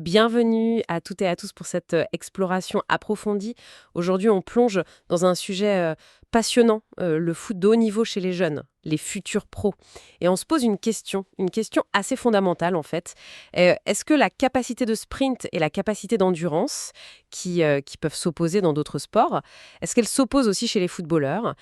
Bienvenue à toutes et à tous pour cette exploration approfondie. Aujourd'hui, on plonge dans un sujet passionnant, le foot de haut niveau chez les jeunes, les futurs pros. Et on se pose une question assez fondamentale en fait. Est-ce que la capacité de sprint et la capacité d'endurance, qui peuvent s'opposer dans d'autres sports, est-ce qu'elles s'opposent aussi chez les footballeurs?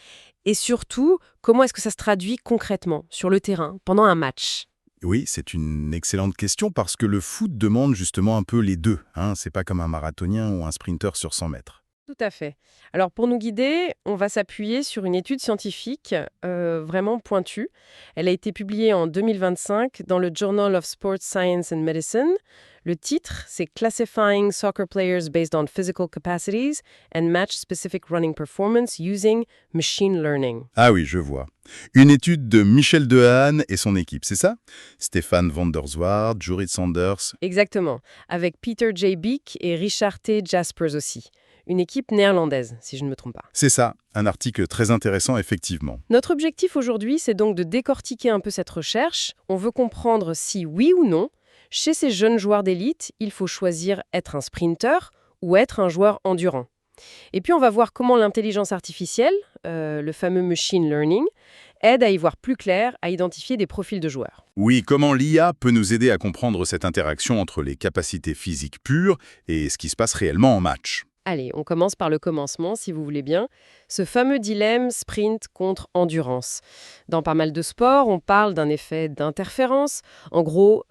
Et surtout, comment est-ce que ça se traduit concrètement sur le terrain, pendant un match? Oui, c'est une excellente question parce que le foot demande justement un peu les deux. C'est pas comme un marathonien ou un sprinter sur 100 mètres. Tout à fait. Alors pour nous guider, on va s'appuyer sur une étude scientifique vraiment pointue. Elle a été publiée en 2025 dans le Journal of Sports Science and Medicine. Le titre, c'est Classifying Soccer Players Based on Physical Capacities and Match-Specific Running Performance Using Machine Learning. Ah oui, je vois. Une étude de Michel Dehaene et son équipe, c'est ça? Stéphane van der Zwart, Jorrit Sanders. Exactement, avec Peter J. Beek et Richard T. Jaspers aussi. Une équipe néerlandaise, si je ne me trompe pas. C'est ça, un article très intéressant effectivement. Notre objectif aujourd'hui, c'est donc de décortiquer un peu cette recherche. On veut comprendre si, oui ou non, chez ces jeunes joueurs d'élite, il faut choisir être un sprinter ou être un joueur endurant. Et puis on va voir comment l'intelligence artificielle, le fameux machine learning, aide à y voir plus clair, à identifier des profils de joueurs. Oui, comment l'IA peut nous aider à comprendre cette interaction entre les capacités physiques pures et ce qui se passe réellement en match. Allez, on commence par le commencement, si vous voulez bien. Ce fameux dilemme sprint contre endurance. Dans pas mal de sports, on parle d'un effet d'interférence. En gros,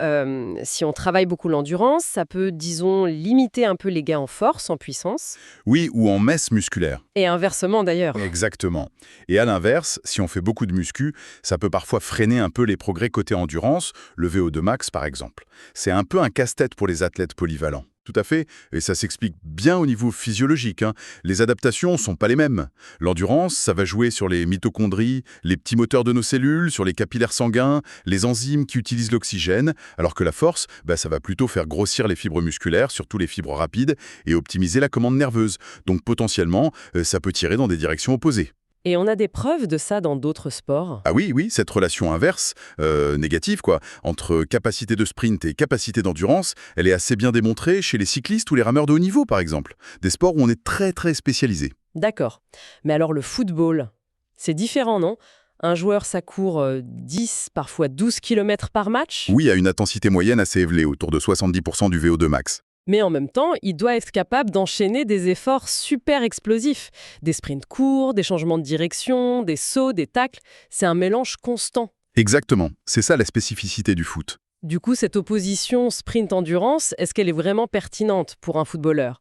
si on travaille beaucoup l'endurance, ça peut, disons, limiter un peu les gains en force, en puissance. Oui, ou en masse musculaire. Et inversement d'ailleurs. Exactement. Et à l'inverse, si on fait beaucoup de muscu, ça peut parfois freiner un peu les progrès côté endurance, le VO2 max par exemple. C'est un peu un casse-tête pour les athlètes polyvalents. Tout à fait, et ça s'explique bien au niveau physiologique. Les adaptations sont pas les mêmes. L'endurance, ça va jouer sur les mitochondries, les petits moteurs de nos cellules, sur les capillaires sanguins, les enzymes qui utilisent l'oxygène, alors que la force, ça va plutôt faire grossir les fibres musculaires, surtout les fibres rapides, et optimiser la commande nerveuse. Donc potentiellement, ça peut tirer dans des directions opposées. Et on a des preuves de ça dans d'autres sports. Ah oui, oui, cette relation inverse, négative quoi, entre capacité de sprint et capacité d'endurance, elle est assez bien démontrée chez les cyclistes ou les rameurs de haut niveau par exemple. Des sports où on est très très spécialisé. D'accord. Mais alors le football, c'est différent, non? Un joueur, ça court 10, parfois 12 km par match. Oui, à une intensité moyenne assez élevée, autour de 70% du VO2 max. Mais en même temps, il doit être capable d'enchaîner des efforts super explosifs. Des sprints courts, des changements de direction, des sauts, des tacles. C'est un mélange constant. Exactement, c'est ça la spécificité du foot. Du coup, cette opposition sprint-endurance, est-ce qu'elle est vraiment pertinente pour un footballeur?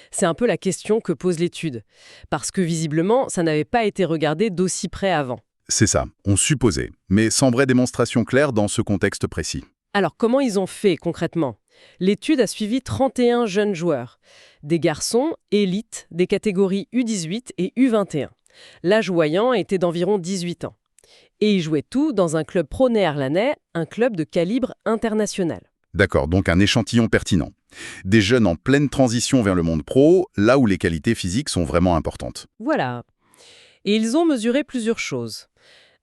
C'est un peu la question que pose l'étude. Parce que visiblement, ça n'avait pas été regardé d'aussi près avant. C'est ça, on supposait, mais sans vraie démonstration claire dans ce contexte précis. Alors, comment ils ont fait concrètement? L'étude a suivi 31 jeunes joueurs, des garçons élites des catégories U18 et U21. L'âge voyant était d'environ 18 ans. Et ils jouaient tout dans un club pro néerlandais, un club de calibre international. D'accord, donc un échantillon pertinent. Des jeunes en pleine transition vers le monde pro, là où les qualités physiques sont vraiment importantes. Voilà. Et ils ont mesuré plusieurs choses.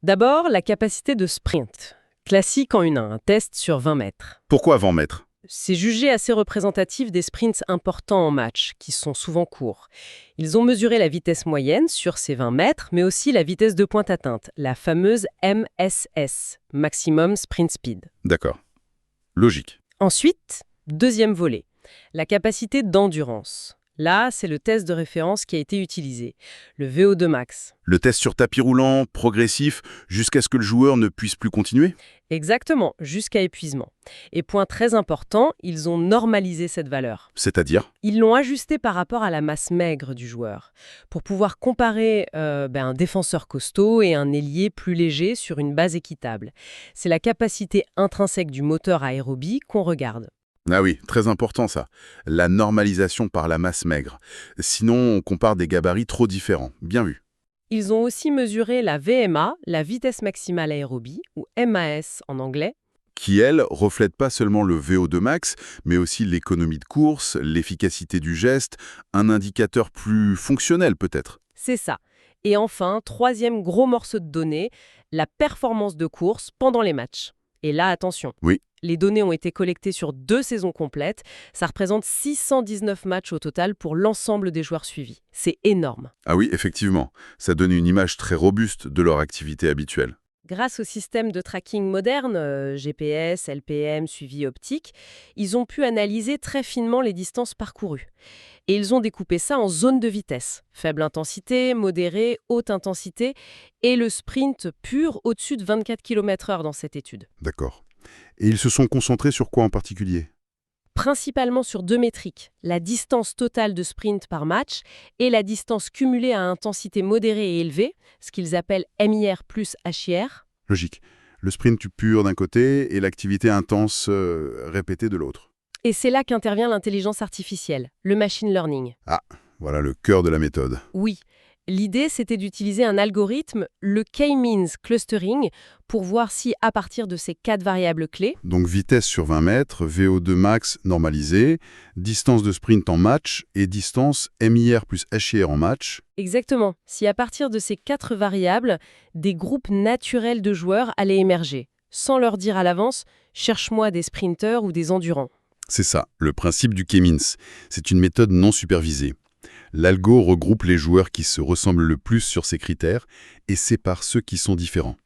D'abord, la capacité de sprint. Classique en une 1, un test sur 20 mètres. Pourquoi 20 mètres? C'est jugé assez représentatif des sprints importants en match, qui sont souvent courts. Ils ont mesuré la vitesse moyenne sur ces 20 mètres, mais aussi la vitesse de pointe atteinte, la fameuse MSS, Maximum Sprint Speed. D'accord. Logique. Ensuite, deuxième volet, la capacité d'endurance. Là, c'est le test de référence qui a été utilisé, le VO2 max. Le test sur tapis roulant, progressif, jusqu'à ce que le joueur ne puisse plus continuer? Exactement, jusqu'à épuisement. Et point très important, ils ont normalisé cette valeur. C'est-à-dire? Ils l'ont ajusté par rapport à la masse maigre du joueur, pour pouvoir comparer un défenseur costaud et un ailier plus léger sur une base équitable. C'est la capacité intrinsèque du moteur aérobie qu'on regarde. Ah oui, très important ça. La normalisation par la masse maigre. Sinon, on compare des gabarits trop différents. Bien vu. Ils ont aussi mesuré la VMA, la vitesse maximale aérobie, ou MAS en anglais. Qui, elle, reflète pas seulement le VO2 max, mais aussi l'économie de course, l'efficacité du geste, un indicateur plus fonctionnel peut-être. C'est ça. Et enfin, troisième gros morceau de données, la performance de course pendant les matchs. Et là, attention. Oui. Les données ont été collectées sur 2 saisons complètes. Ça représente 619 matchs au total pour l'ensemble des joueurs suivis. C'est énorme. Ah oui, effectivement, ça donne une image très robuste de leur activité habituelle. Grâce au système de tracking moderne, GPS, LPM, suivi optique, ils ont pu analyser très finement les distances parcourues. Et ils ont découpé ça en zones de vitesse. Faible intensité, modérée, haute intensité et le sprint pur au-dessus de 24 km/h dans cette étude. D'accord. Et ils se sont concentrés sur quoi en particulier? Principalement sur 2 métriques, la distance totale de sprint par match et la distance cumulée à intensité modérée et élevée, ce qu'ils appellent MIR plus HIR. Logique. Le sprint pur d'un côté et l'activité intense répétée de l'autre. Et c'est là qu'intervient l'intelligence artificielle, le machine learning. Ah, voilà le cœur de la méthode. Oui, l'idée c'était d'utiliser un algorithme, le K-means clustering, pour voir si, à partir de ces 4 variables clés, Donc vitesse sur 20 mètres, VO2 max normalisé, distance de sprint en match et distance MIR plus HIR en match. exactement, si à partir de ces 4 variables, des groupes naturels de joueurs allaient émerger, sans leur dire à l'avance « cherche-moi des sprinteurs ou des endurants ». C'est ça, le principe du K-means. C'est une méthode non supervisée. L'algo regroupe les joueurs qui se ressemblent le plus sur ces critères et sépare ceux qui sont différents.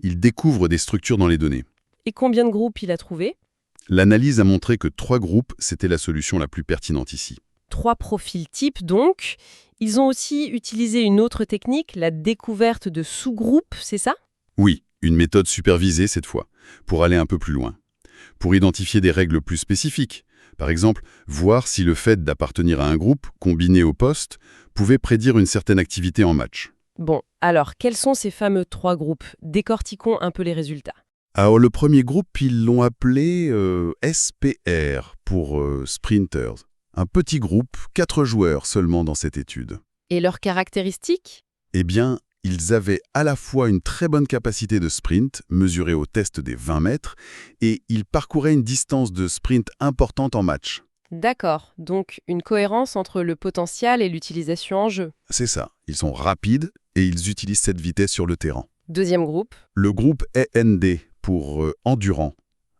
Il découvre des structures dans les données. Et combien de groupes il a trouvé? L'analyse a montré que 3 groupes, c'était la solution la plus pertinente ici. 3 profils types donc. Ils ont aussi utilisé une autre technique, la découverte de sous-groupes, c'est ça? Oui, une méthode supervisée cette fois, pour aller un peu plus loin. Pour identifier des règles plus spécifiques. Par exemple, voir si le fait d'appartenir à un groupe, combiné au poste, pouvait prédire une certaine activité en match. Bon, alors, quels sont ces fameux 3 groupes? Décortiquons un peu les résultats. Alors le premier groupe, ils l'ont appelé SPR pour Sprinters. Un petit groupe, 4 joueurs seulement dans cette étude. Et leurs caractéristiques? Eh bien, ils avaient à la fois une très bonne capacité de sprint, mesurée au test des 20 mètres, et ils parcouraient une distance de sprint importante en match. D'accord, donc une cohérence entre le potentiel et l'utilisation en jeu. C'est ça, ils sont rapides et ils utilisent cette vitesse sur le terrain. Deuxième groupe? Le groupe END pour endurant,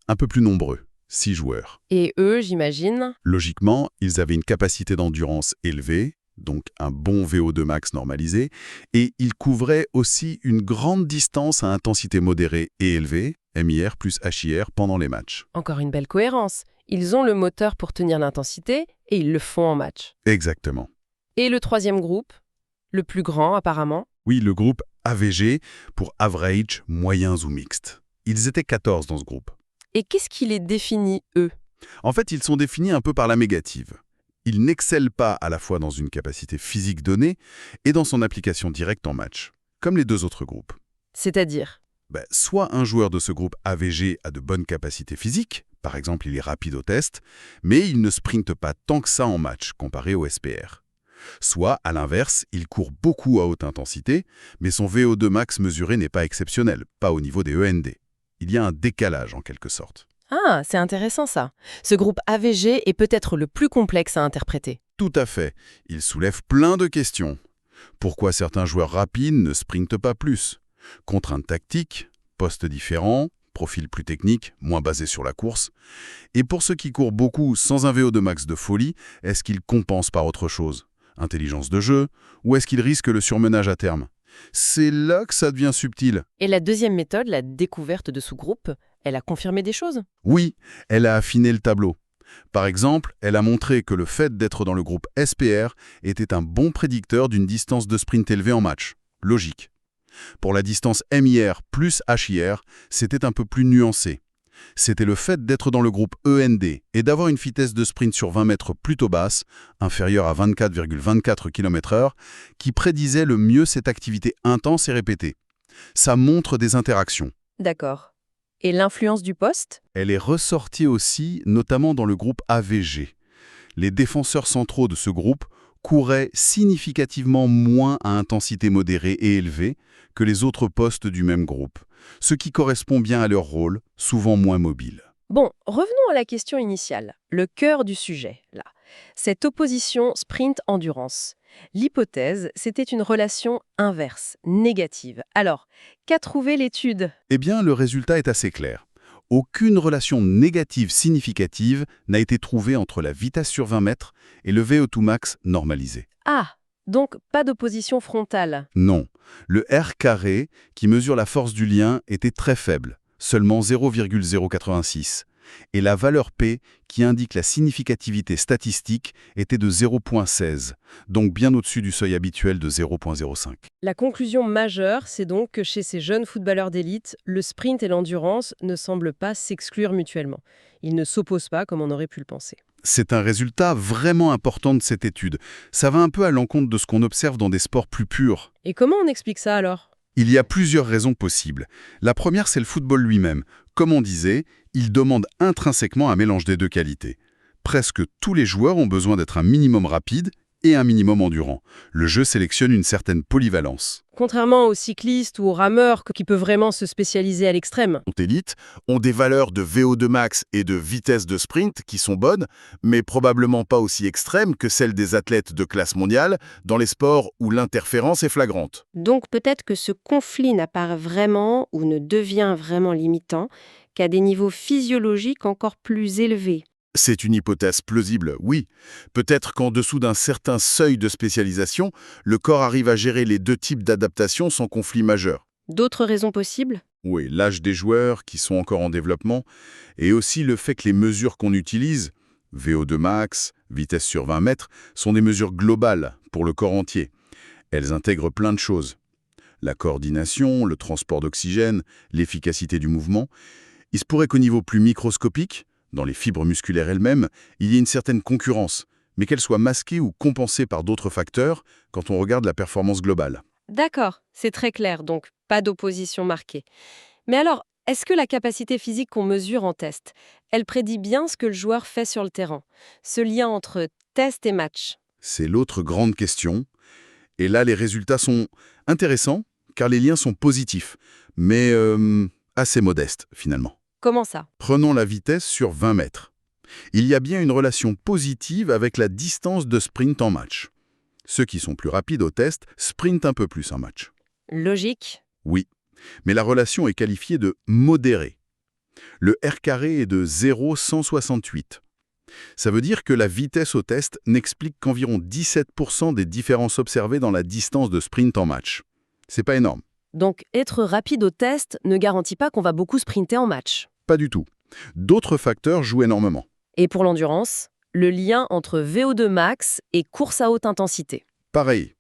un peu plus nombreux, 6 joueurs. Et eux, j'imagine? Logiquement, ils avaient une capacité d'endurance élevée, donc un bon VO2 max normalisé, et ils couvraient aussi une grande distance à intensité modérée et élevée, MIR plus HIR, pendant les matchs. Encore une belle cohérence. Ils ont le moteur pour tenir l'intensité et ils le font en match. Exactement. Et le troisième groupe? Le plus grand, apparemment? Oui, le groupe AVG pour average, moyens ou mixtes. Ils étaient 14 dans ce groupe. Et qu'est-ce qui les définit, eux? En fait, ils sont définis un peu par la négative. Ils n'excellent pas à la fois dans une capacité physique donnée et dans son application directe en match, comme les 2 autres groupes. C'est-à-dire? Soit un joueur de ce groupe AVG a de bonnes capacités physiques, par exemple il est rapide au test, mais il ne sprinte pas tant que ça en match comparé au SPR. Soit, à l'inverse, il court beaucoup à haute intensité, mais son VO2 max mesuré n'est pas exceptionnel, pas au niveau des END. Il y a un décalage en quelque sorte. Ah, c'est intéressant ça. Ce groupe AVG est peut-être le plus complexe à interpréter. Tout à fait. Il soulève plein de questions. Pourquoi certains joueurs rapides ne sprintent pas plus? Contraintes tactiques, postes différents, profil plus technique, moins basé sur la course. Et pour ceux qui courent beaucoup sans un VO2 max de folie, est-ce qu'ils compensent par autre chose? Intelligence de jeu? Ou est-ce qu'ils risquent le surmenage à terme? C'est là que ça devient subtil. Et la deuxième méthode, la découverte de sous-groupes, elle a confirmé des choses? Oui, elle a affiné le tableau. Par exemple, elle a montré que le fait d'être dans le groupe SPR était un bon prédicteur d'une distance de sprint élevée en match. Logique. Pour la distance MIR plus HIR, c'était un peu plus nuancé. C'était le fait d'être dans le groupe END et d'avoir une vitesse de sprint sur 20 mètres plutôt basse, inférieure à 24,24 km/h, qui prédisait le mieux cette activité intense et répétée. Ça montre des interactions. D'accord. Et l'influence du poste? Elle est ressortie aussi, notamment dans le groupe AVG. Les défenseurs centraux de ce groupe couraient significativement moins à intensité modérée et élevée que les autres postes du même groupe, ce qui correspond bien à leur rôle, souvent moins mobile. Bon, revenons à la question initiale, le cœur du sujet, là. Cette opposition sprint-endurance. L'hypothèse, c'était une relation inverse, négative. Alors, qu'a trouvé l'étude? Eh bien, le résultat est assez clair. Aucune relation négative significative n'a été trouvée entre la vitesse sur 20 mètres et le VO2 max normalisé. Ah, donc pas d'opposition frontale. Non, le R carré, qui mesure la force du lien, était très faible, seulement 0,086. Et la valeur P, qui indique la significativité statistique, était de 0,16, donc bien au-dessus du seuil habituel de 0,05. La conclusion majeure, c'est donc que chez ces jeunes footballeurs d'élite, le sprint et l'endurance ne semblent pas s'exclure mutuellement. Ils ne s'opposent pas comme on aurait pu le penser. C'est un résultat vraiment important de cette étude. Ça va un peu à l'encontre de ce qu'on observe dans des sports plus purs. Et comment on explique ça alors ? Il y a plusieurs raisons possibles. La première, c'est le football lui-même. Comme on disait, il demande intrinsèquement un mélange des deux qualités. Presque tous les joueurs ont besoin d'être un minimum rapide et un minimum endurant. Le jeu sélectionne une certaine polyvalence. Contrairement aux cyclistes ou aux rameurs qui peuvent vraiment se spécialiser à l'extrême. Les élites ont des valeurs de VO2 max et de vitesse de sprint qui sont bonnes, mais probablement pas aussi extrêmes que celles des athlètes de classe mondiale dans les sports où l'interférence est flagrante. Donc peut-être que ce conflit n'apparaît vraiment ou ne devient vraiment limitant qu'à des niveaux physiologiques encore plus élevés. C'est une hypothèse plausible, oui. Peut-être qu'en dessous d'un certain seuil de spécialisation, le corps arrive à gérer les deux types d'adaptation sans conflit majeur. D'autres raisons possibles ? Oui, l'âge des joueurs qui sont encore en développement, et aussi le fait que les mesures qu'on utilise, VO2 max, vitesse sur 20 mètres, sont des mesures globales pour le corps entier. Elles intègrent plein de choses. La coordination, le transport d'oxygène, l'efficacité du mouvement. Il se pourrait qu'au niveau plus microscopique, dans les fibres musculaires elles-mêmes, il y ait une certaine concurrence, mais qu'elle soit masquée ou compensée par d'autres facteurs quand on regarde la performance globale. D'accord, c'est très clair, donc pas d'opposition marquée. Mais alors, est-ce que la capacité physique qu'on mesure en test, elle prédit bien ce que le joueur fait sur le terrain? Ce lien entre test et match? C'est l'autre grande question. Et là, les résultats sont intéressants, car les liens sont positifs, mais assez modestes, finalement. Comment ça? Prenons la vitesse sur 20 mètres. Il y a bien une relation positive avec la distance de sprint en match. Ceux qui sont plus rapides au test sprintent un peu plus en match. Logique. Oui, mais la relation est qualifiée de modérée. Le R carré est de 0,168. Ça veut dire que la vitesse au test n'explique qu'environ 17% des différences observées dans la distance de sprint en match. C'est pas énorme. Donc, être rapide au test ne garantit pas qu'on va beaucoup sprinter en match. Pas du tout. D'autres facteurs jouent énormément. Et pour l'endurance, le lien entre VO2 max et course à haute intensité. Pareil.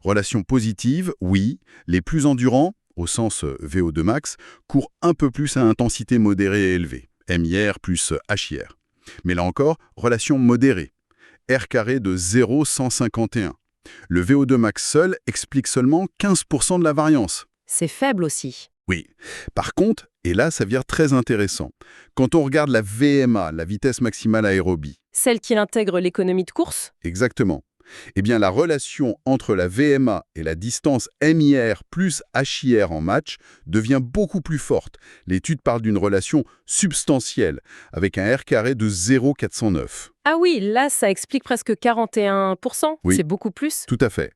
Relation positive, oui. Les plus endurants, au sens VO2 max, courent un peu plus à intensité modérée et élevée. MIR plus HIR. Mais là encore, relation modérée. R carré de 0,151. Le VO2 max seul explique seulement 15% de la variance. C'est faible aussi. Oui. Par contre, et là ça devient très intéressant, quand on regarde la VMA, la vitesse maximale aérobie, Celle qui intègre l'économie de course? exactement, eh bien la relation entre la VMA et la distance MIR plus HIR en match devient beaucoup plus forte. L'étude parle d'une relation substantielle, avec un R carré de 0,409. Ah oui, là, ça explique presque 41%. Oui. C'est beaucoup plus. Tout à fait.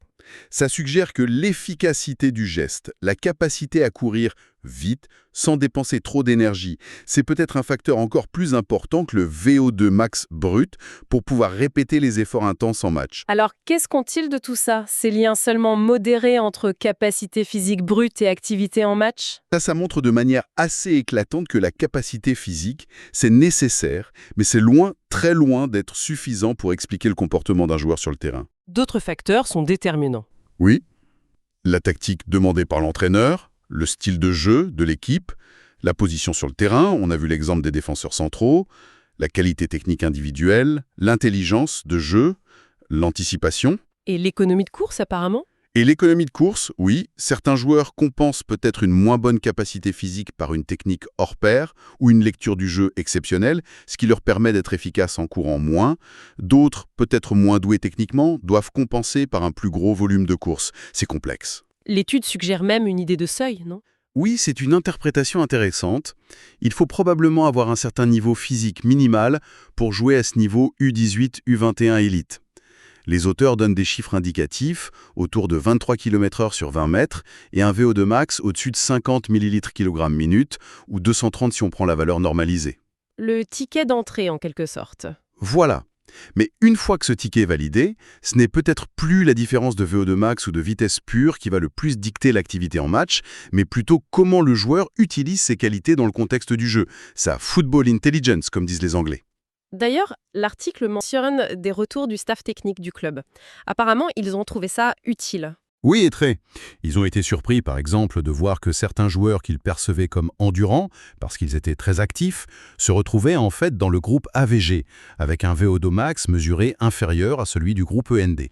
Ça suggère que l'efficacité du geste, la capacité à courir vite, sans dépenser trop d'énergie, c'est peut-être un facteur encore plus important que le VO2 max brut pour pouvoir répéter les efforts intenses en match. Alors, qu'est-ce qu'on tire de tout ça? Ces liens seulement modérés entre capacité physique brute et activité en match? Ça montre de manière assez éclatante que la capacité physique, c'est nécessaire, mais c'est loin, très loin d'être suffisant pour expliquer le comportement d'un joueur sur le terrain. D'autres facteurs sont déterminants. Oui, la tactique demandée par l'entraîneur, le style de jeu de l'équipe, la position sur le terrain, on a vu l'exemple des défenseurs centraux, la qualité technique individuelle, l'intelligence de jeu, l'anticipation. Et l'économie de course, apparemment? Et l'économie de course, oui, certains joueurs compensent peut-être une moins bonne capacité physique par une technique hors pair ou une lecture du jeu exceptionnelle, ce qui leur permet d'être efficaces en courant moins. D'autres, peut-être moins doués techniquement, doivent compenser par un plus gros volume de course. C'est complexe. L'étude suggère même une idée de seuil, non? Oui, c'est une interprétation intéressante. Il faut probablement avoir un certain niveau physique minimal pour jouer à ce niveau U18, U21 élite. Les auteurs donnent des chiffres indicatifs, autour de 23 km/h sur 20 mètres, et un VO2 max au-dessus de 50 ml/kg-minute, ou 230 si on prend la valeur normalisée. Le ticket d'entrée, en quelque sorte. Voilà. Mais une fois que ce ticket est validé, ce n'est peut-être plus la différence de VO2 max ou de vitesse pure qui va le plus dicter l'activité en match, mais plutôt comment le joueur utilise ses qualités dans le contexte du jeu, sa football intelligence, comme disent les Anglais. D'ailleurs, l'article mentionne des retours du staff technique du club. Apparemment, ils ont trouvé ça utile. Oui, et très. Ils ont été surpris, par exemple, de voir que certains joueurs qu'ils percevaient comme endurants, parce qu'ils étaient très actifs, se retrouvaient en fait dans le groupe AVG, avec un VO2 max mesuré inférieur à celui du groupe END.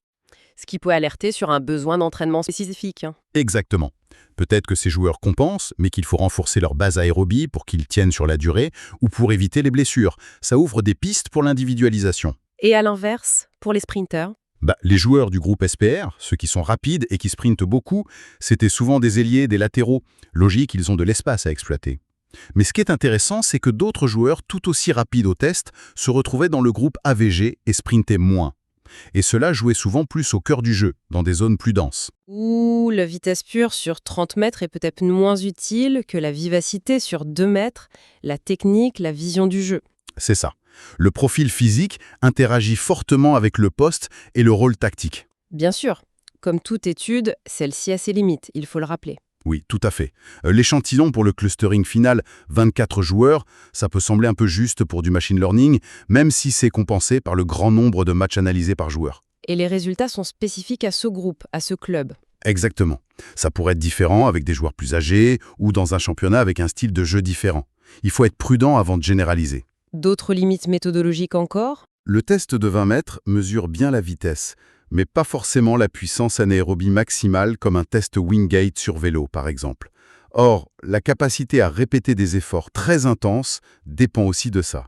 Ce qui peut alerter sur un besoin d'entraînement spécifique. Exactement. Peut-être que ces joueurs compensent, mais qu'il faut renforcer leur base aérobie pour qu'ils tiennent sur la durée ou pour éviter les blessures. Ça ouvre des pistes pour l'individualisation. Et à l'inverse, pour les sprinters, Les joueurs du groupe SPR, ceux qui sont rapides et qui sprintent beaucoup, c'était souvent des ailiers, des latéraux. Logique, ils ont de l'espace à exploiter. Mais ce qui est intéressant, c'est que d'autres joueurs tout aussi rapides au test se retrouvaient dans le groupe AVG et sprintaient moins. Et cela jouait souvent plus au cœur du jeu, dans des zones plus denses. où la vitesse pure sur 30 mètres est peut-être moins utile que la vivacité sur 2 mètres, la technique, la vision du jeu. C'est ça. Le profil physique interagit fortement avec le poste et le rôle tactique. Bien sûr, comme toute étude, celle-ci a ses limites, il faut le rappeler. Oui, tout à fait. L'échantillon pour le clustering final, 24 joueurs, ça peut sembler un peu juste pour du machine learning, même si c'est compensé par le grand nombre de matchs analysés par joueur. Et les résultats sont spécifiques à ce groupe, à ce club. Exactement. Ça pourrait être différent avec des joueurs plus âgés ou dans un championnat avec un style de jeu différent. Il faut être prudent avant de généraliser. D'autres limites méthodologiques encore ? Le test de 20 mètres mesure bien la vitesse, mais pas forcément la puissance anaérobie maximale comme un test Wingate sur vélo, par exemple. Or, la capacité à répéter des efforts très intenses dépend aussi de ça.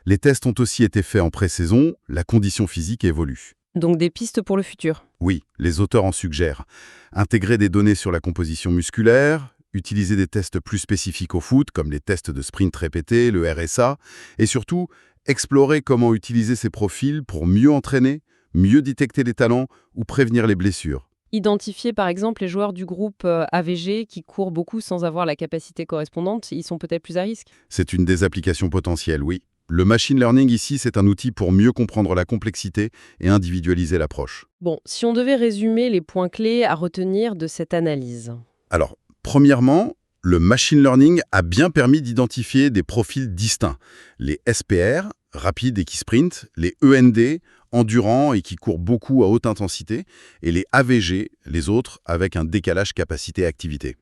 Les tests ont aussi été faits en pré-saison, la condition physique évolue. Donc des pistes pour le futur. Oui, les auteurs en suggèrent. Intégrer des données sur la composition musculaire, utiliser des tests plus spécifiques au foot, comme les tests de sprint répétés, le RSA, et surtout, explorer comment utiliser ces profils pour mieux entraîner, mieux détecter les talents ou prévenir les blessures. Identifier par exemple les joueurs du groupe AVG qui courent beaucoup sans avoir la capacité correspondante, ils sont peut-être plus à risque. C'est une des applications potentielles, oui. Le machine learning ici, c'est un outil pour mieux comprendre la complexité et individualiser l'approche. Bon, si on devait résumer les points clés à retenir de cette analyse. Alors, premièrement, le machine learning a bien permis d'identifier des profils distincts. Les SPR, rapides et qui sprintent, les END, endurants et qui courent beaucoup à haute intensité, et les AVG, les autres, avec un décalage capacité-activité.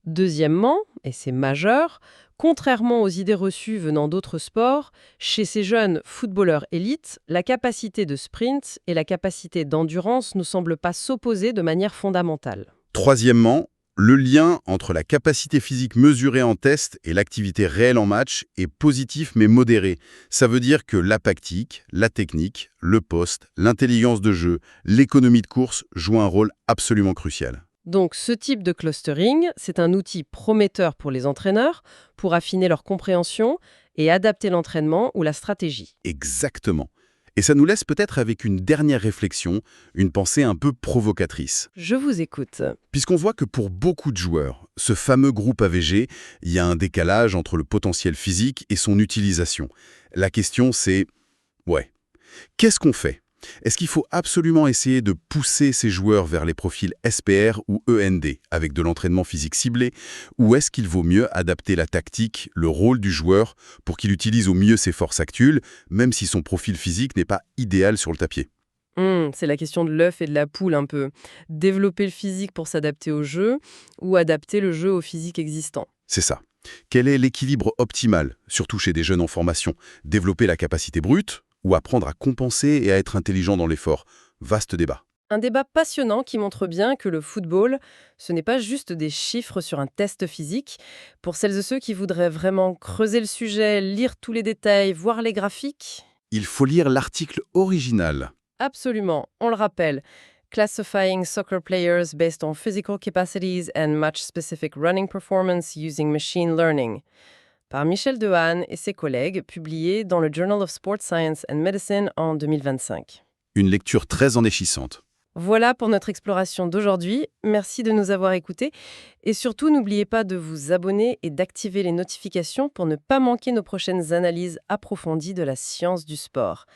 Deuxièmement, et c'est majeur, contrairement aux idées reçues venant d'autres sports, chez ces jeunes footballeurs élites, la capacité de sprint et la capacité d'endurance ne semblent pas s'opposer de manière fondamentale. Troisièmement, le lien entre la capacité physique mesurée en test et l'activité réelle en match est positif mais modéré. Ça veut dire que la tactique, la technique, le poste, l'intelligence de jeu, l'économie de course jouent un rôle absolument crucial. Donc ce type de clustering, c'est un outil prometteur pour les entraîneurs pour affiner leur compréhension et adapter l'entraînement ou la stratégie. Exactement. Et ça nous laisse peut-être avec une dernière réflexion, une pensée un peu provocatrice. Je vous écoute. Puisqu'on voit que pour beaucoup de joueurs, ce fameux groupe AVG, il y a un décalage entre le potentiel physique et son utilisation. La question c'est, qu'est-ce qu'on fait ? Est-ce qu'il faut absolument essayer de pousser ces joueurs vers les profils SPR ou END, avec de l'entraînement physique ciblé, ou est-ce qu'il vaut mieux adapter la tactique, le rôle du joueur, pour qu'il utilise au mieux ses forces actuelles, même si son profil physique n'est pas idéal sur le tapis ? C'est la question de l'œuf et de la poule un peu. Développer le physique pour s'adapter au jeu ou adapter le jeu au physique existant. C'est ça. Quel est l'équilibre optimal, surtout chez des jeunes en formation ? Développer la capacité brute ou apprendre à compenser et à être intelligent dans l'effort ? Vaste débat. Un débat passionnant qui montre bien que le football, ce n'est pas juste des chiffres sur un test physique. Pour celles et ceux qui voudraient vraiment creuser le sujet, lire tous les détails, voir les graphiques, Il faut lire l'article original. absolument, on le rappelle. Classifying soccer players based on physical capacities and match-specific running performance using machine learning, par Michel Dehaene et ses collègues, publié dans le Journal of Sports Science and Medicine en 2025. Une lecture très enrichissante. Voilà pour notre exploration d'aujourd'hui. Merci de nous avoir écoutés. Et surtout, n'oubliez pas de vous abonner et d'activer les notifications pour ne pas manquer nos prochaines analyses approfondies de la science du sport.